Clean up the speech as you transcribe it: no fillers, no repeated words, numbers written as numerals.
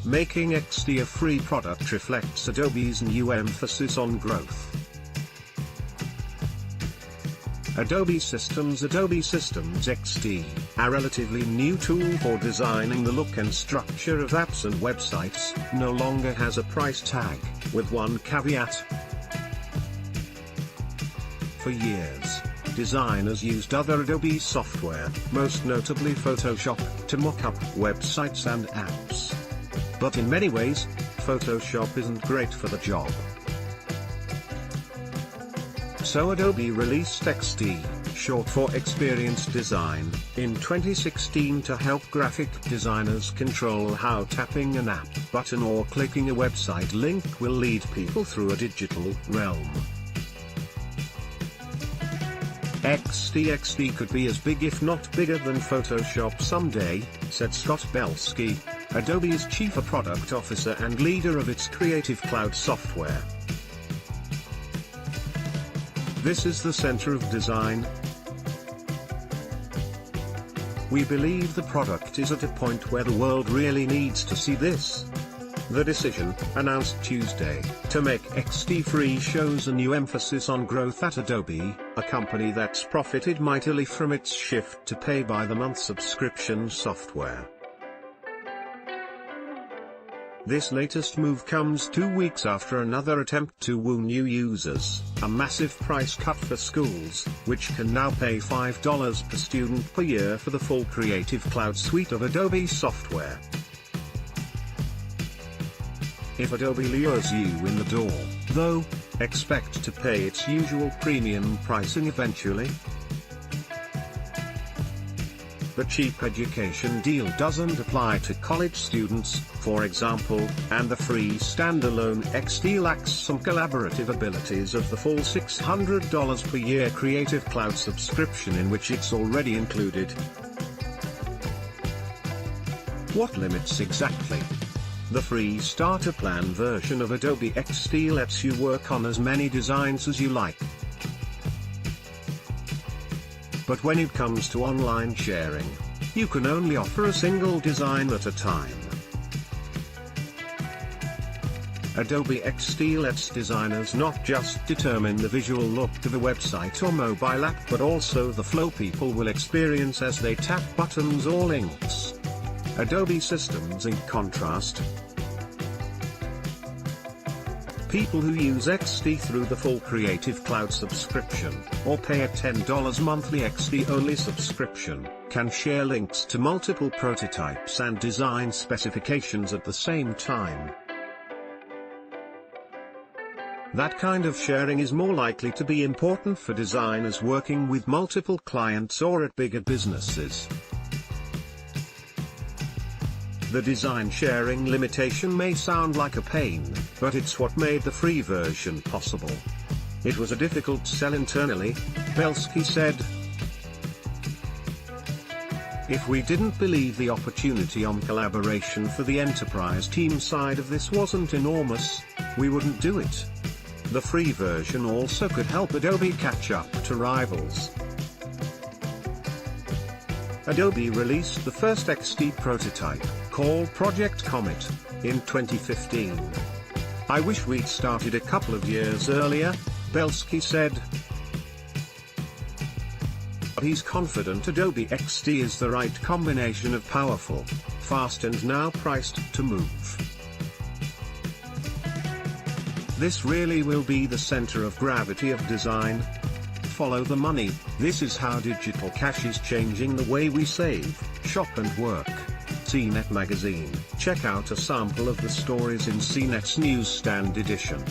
Making XD a free product reflects Adobe's new emphasis on growth. Adobe Systems XD, a relatively new tool for designing the look and structure of apps and websites, no longer has a price tag, with one caveat. For years, designers used other Adobe software, most notably Photoshop, to mock up websites and apps. But in many ways, Photoshop isn't great for the job. So Adobe released XD, short for Experience Design, in 2016 to help graphic designers control how tapping an app button or clicking a website link will lead people through a digital realm. XD could be as big if not bigger than Photoshop someday, said Scott Belsky, Adobe's Chief Product Officer and leader of its Creative Cloud software. This is the center of design. We believe the product is at a point where the world really needs to see this. The decision, announced Tuesday, to make XD free shows a new emphasis on growth at Adobe, a company that's profited mightily from its shift to pay-by-the-month subscription software. This latest move comes 2 weeks after another attempt to woo new users, a massive price cut for schools, which can now pay $5 per student per year for the full Creative Cloud suite of Adobe software. If Adobe lures you in the door, though, expect to pay its usual premium pricing eventually. The cheap education deal doesn't apply to college students, for example, and the free standalone XD lacks some collaborative abilities of the full $600 per year Creative Cloud subscription in which it's already included. What limits exactly? The free starter plan version of Adobe XD lets you work on as many designs as you like. But when it comes to online sharing, you can only offer a single design at a time. Adobe XD lets designers not just determine the visual look of a website or mobile app but also the flow people will experience as they tap buttons or links. Adobe Systems in contrast, people who use XD through the full Creative Cloud subscription, or pay a $10 monthly XD-only subscription, can share links to multiple prototypes and design specifications at the same time. That kind of sharing is more likely to be important for designers working with multiple clients or at bigger businesses. The design sharing limitation may sound like a pain, but it's what made the free version possible. It was a difficult sell internally, Belsky said. If we didn't believe the opportunity on collaboration for the enterprise team side of this wasn't enormous, we wouldn't do it. The free version also could help Adobe catch up to rivals. Adobe released the first XD prototype, called Project Comet, in 2015. I wish we'd started a couple of years earlier, Belsky said. But he's confident Adobe XD is the right combination of powerful, fast and now priced to move. This really will be the center of gravity of design. Follow the money. This is how digital cash is changing the way we save, shop and work. CNET Magazine. Check out a sample of the stories in CNET's Newsstand edition.